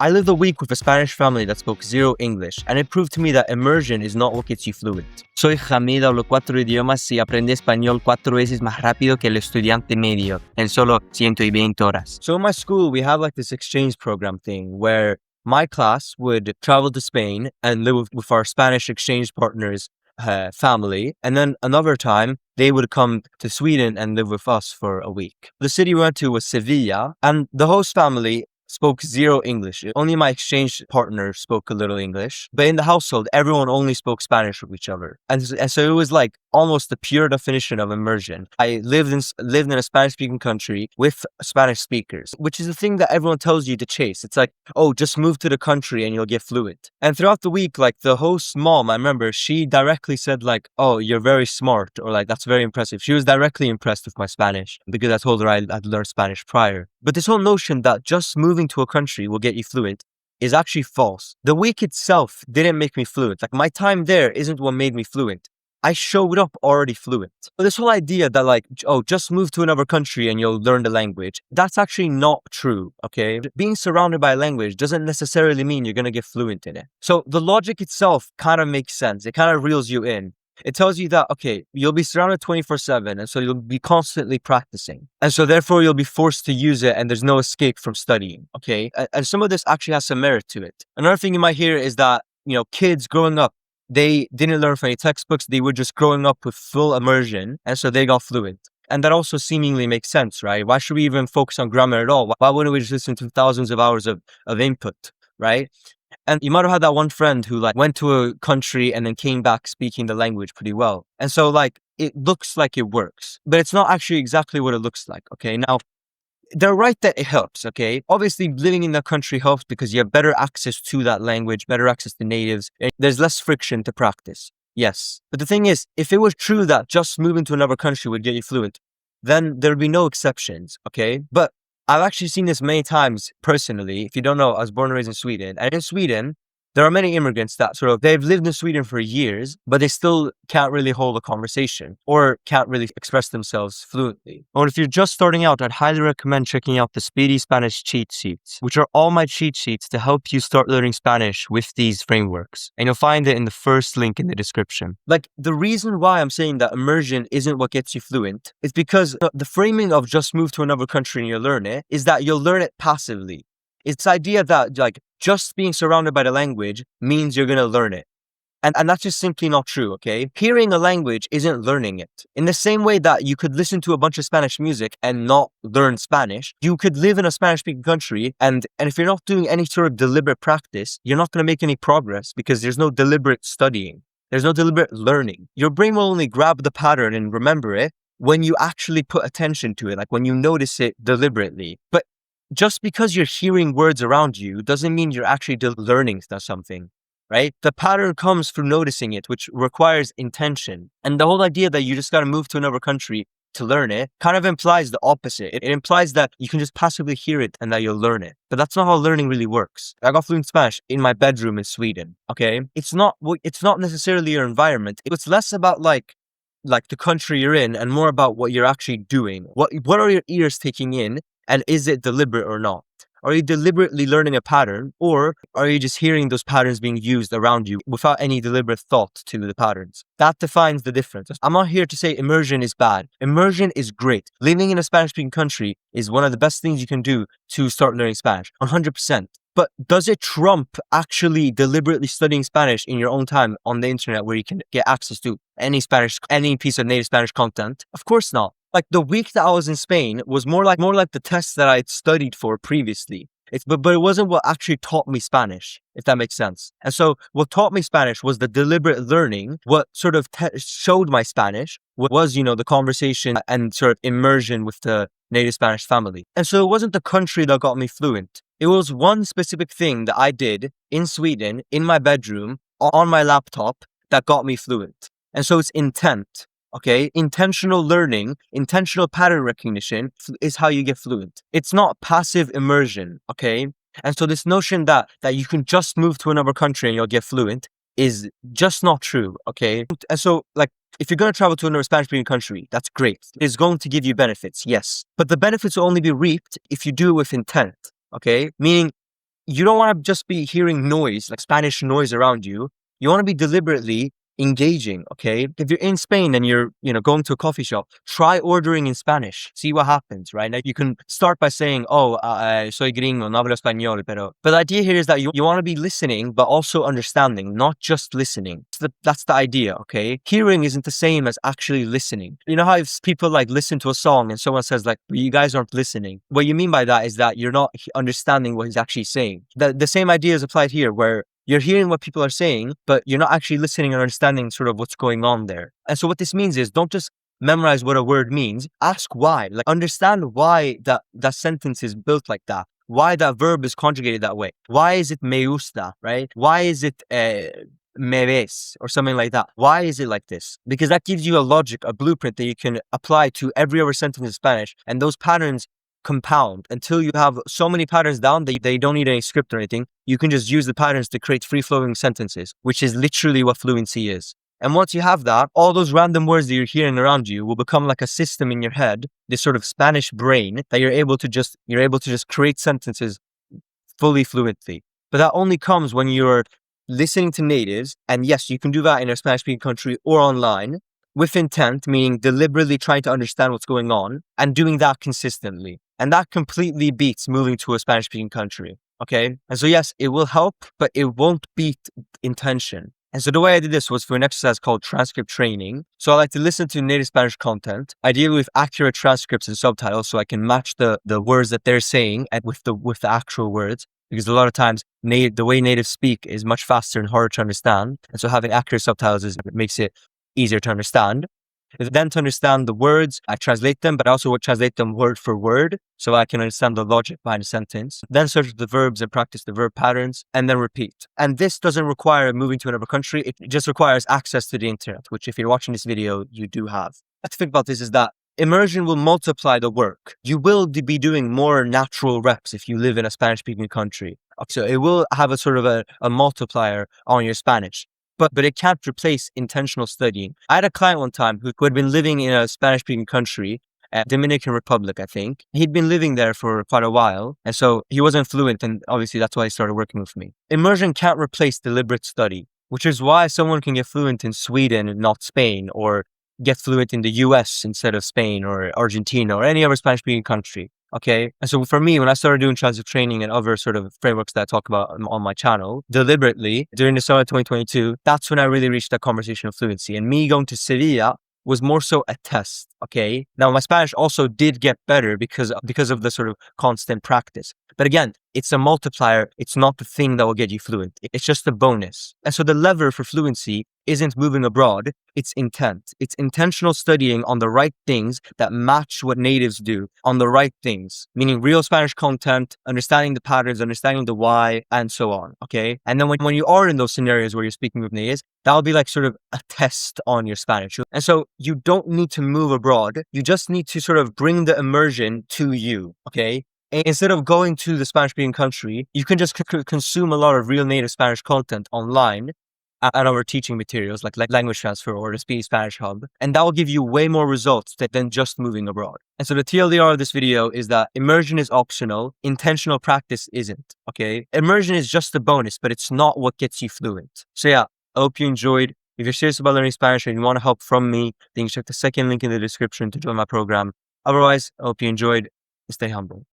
I lived a week with a Spanish family that spoke zero English, and it proved to me that immersion is not what gets you fluent. Soy Hamid, hablo 4 idiomas y aprendí español 4 veces más rápido que el estudiante medio en solo 120 horas. So in my school, we have like this exchange program thing where my class would travel to Spain and live with our Spanish exchange partners' family, and then another time they would come to Sweden and live with us for a week. The city we went to was Sevilla, and the host family spoke zero English. Only my exchange partner spoke a little English. But in the household, everyone only spoke Spanish with each other. And so it was like almost the pure definition of immersion. I lived in a Spanish-speaking country with Spanish speakers, which is the thing that everyone tells you to chase. It's like, oh, just move to the country and you'll get fluent. And throughout the week, like the host's mom, I remember, she directly said like, oh, you're very smart, or like, that's very impressive. She was directly impressed with my Spanish because I told her I'd learned Spanish prior. But this whole notion that just moving to a country will get you fluent is actually false. The week itself didn't make me fluent. Like my time there isn't what made me fluent. I showed up already fluent. But this whole idea that like, oh, just move to another country and you'll learn the language, that's actually not true, okay? Being surrounded by a language doesn't necessarily mean you're gonna get fluent in it. So the logic itself kind of makes sense. It kind of reels you in. It tells you that, okay, you'll be surrounded 24/7, and so you'll be constantly practicing. And so therefore you'll be forced to use it and there's no escape from studying, okay? And some of this actually has some merit to it. Another thing you might hear is that, kids growing up, they didn't learn from any textbooks. They were just growing up with full immersion, and so they got fluent. And that also seemingly makes sense, right? Why should we even focus on grammar at all? Why wouldn't we just listen to thousands of hours of input, right? And you might have had that one friend who like went to a country and then came back speaking the language pretty well. And so like, it looks like it works, but it's not actually exactly what it looks like, okay? Now, they're right that it helps, okay? Obviously, living in that country helps because you have better access to that language, better access to natives. There's less friction to practice. Yes. But the thing is, if it was true that just moving to another country would get you fluent, then there would be no exceptions, okay? But I've actually seen this many times personally. If you don't know, I was born and raised in Sweden. And in Sweden, there are many immigrants that they've lived in Sweden for years, but they still can't really hold a conversation or can't really express themselves fluently. Or if you're just starting out, I'd highly recommend checking out the Speedy Spanish cheat sheets, which are all my cheat sheets to help you start learning Spanish with these frameworks. And you'll find it in the first link in the description. Like the reason why I'm saying that immersion isn't what gets you fluent is because the framing of just move to another country and you'll learn it is that you'll learn it passively. It's the idea that like just being surrounded by the language means you're going to learn it. And that's just simply not true, okay? Hearing a language isn't learning it. In the same way that you could listen to a bunch of Spanish music and not learn Spanish, you could live in a Spanish-speaking country and if you're not doing any sort of deliberate practice, you're not going to make any progress because there's no deliberate studying. There's no deliberate learning. Your brain will only grab the pattern and remember it when you actually put attention to it, like when you notice it deliberately. But just because you're hearing words around you doesn't mean you're actually learning something, right? The pattern comes through noticing it, which requires intention. And the whole idea that you just got to move to another country to learn it kind of implies the opposite. It implies that you can just passively hear it and that you'll learn it. But that's not how learning really works. I got fluent Spanish in my bedroom in Sweden, okay? It's not necessarily your environment. It's less about like the country you're in and more about what you're actually doing. What are your ears taking in? And is it deliberate or not? Are you deliberately learning a pattern, or are you just hearing those patterns being used around you without any deliberate thought to the patterns? That defines the difference. I'm not here to say immersion is bad. Immersion is great. Living in a Spanish-speaking country is one of the best things you can do to start learning Spanish, 100%. But does it trump actually deliberately studying Spanish in your own time on the internet where you can get access to any piece of native Spanish content? Of course not. Like the week that I was in Spain was more like the tests that I had studied for previously. But it wasn't what actually taught me Spanish, if that makes sense. And so what taught me Spanish was the deliberate learning. What sort of showed my Spanish was, the conversation and sort of immersion with the native Spanish family. And so it wasn't the country that got me fluent. It was one specific thing that I did in Sweden, in my bedroom, on my laptop that got me fluent. And so it's intent. Okay, intentional learning, intentional pattern recognition is how you get fluent. It's not passive immersion, okay? And so this notion that you can just move to another country and you'll get fluent is just not true, okay? And so like, if you're going to travel to another Spanish-speaking country, that's great. It's going to give you benefits, yes. But the benefits will only be reaped if you do it with intent, okay? Meaning, you don't want to just be hearing noise, like Spanish noise around you. You want to be deliberately engaging, okay? If you're in Spain and you're, going to a coffee shop, try ordering in Spanish. See what happens, right? Like you can start by saying, soy gringo, no hablo español, but the idea here is that you want to be listening, but also understanding, not just listening. That's the idea, okay? Hearing isn't the same as actually listening. You know how if people like listen to a song and someone says like, you guys aren't listening. What you mean by that is that you're not understanding what he's actually saying. The same idea is applied here where you're hearing what people are saying, but you're not actually listening and understanding sort of what's going on there. And so what this means is don't just memorize what a word means. Ask why. Like understand why that sentence is built like that. Why that verb is conjugated that way. Why is it me gusta, right? Why is it me ves or something like that? Why is it like this? Because that gives you a logic, a blueprint that you can apply to every other sentence in Spanish. And those patterns compound until you have so many patterns down that they don't need any script or anything. You can just use the patterns to create free-flowing sentences, which is literally what fluency is. And once you have that, all those random words that you're hearing around you will become like a system in your head, this sort of Spanish brain that you're able to just create sentences fully fluently. But that only comes when you're listening to natives. And yes, you can do that in a Spanish-speaking country or online with intent, meaning deliberately trying to understand what's going on and doing that consistently. And that completely beats moving to a Spanish-speaking country, okay? And so yes, it will help, but it won't beat intention. And so the way I did this was for an exercise called transcript training. So I like to listen to native Spanish content, ideally with accurate transcripts and subtitles, so I can match the words that they're saying with the actual words. Because a lot of times the way natives speak is much faster and harder to understand. And so having accurate subtitles makes it easier to understand. Then to understand the words, I translate them, but I also would translate them word for word so I can understand the logic behind the sentence. Then search the verbs and practice the verb patterns and then repeat. And this doesn't require moving to another country. It just requires access to the internet, which if you're watching this video, you do have. The thing about this is that immersion will multiply the work. You will be doing more natural reps if you live in a Spanish-speaking country. So it will have a sort of a multiplier on your Spanish. But it can't replace intentional studying. I had a client one time who had been living in a Spanish-speaking country, Dominican Republic, I think. He'd been living there for quite a while, and so he wasn't fluent, and obviously that's why he started working with me. Immersion can't replace deliberate study, which is why someone can get fluent in Sweden and not Spain, or get fluent in the US instead of Spain or Argentina or any other Spanish-speaking country. Okay. And so for me, when I started doing transcript training and other sort of frameworks that I talk about on my channel, deliberately during the summer of 2022, that's when I really reached that conversational fluency. And me going to Sevilla was more so a test. Okay. Now my Spanish also did get better because of the sort of constant practice. But again, it's a multiplier. It's not the thing that will get you fluent. It's just a bonus. And so the lever for fluency isn't moving abroad. It's intent. It's intentional studying on the right things that match what natives do on the right things, meaning real Spanish content, understanding the patterns, understanding the why, and so on. Okay. And then when you are in those scenarios where you're speaking with natives, that'll be like sort of a test on your Spanish. And so you don't need to move abroad. You just need to sort of bring the immersion to you. Okay. Instead of going to the Spanish-speaking country, you can just consume a lot of real native Spanish content online and our teaching materials like language transfer or the Speak Spanish Hub. And that will give you way more results than just moving abroad. And so the TLDR of this video is that immersion is optional. Intentional practice isn't. Okay. Immersion is just a bonus, but it's not what gets you fluent. So yeah, I hope you enjoyed. If you're serious about learning Spanish and you want help from me, then you check the second link in the description to join my program. Otherwise, I hope you enjoyed. Stay humble.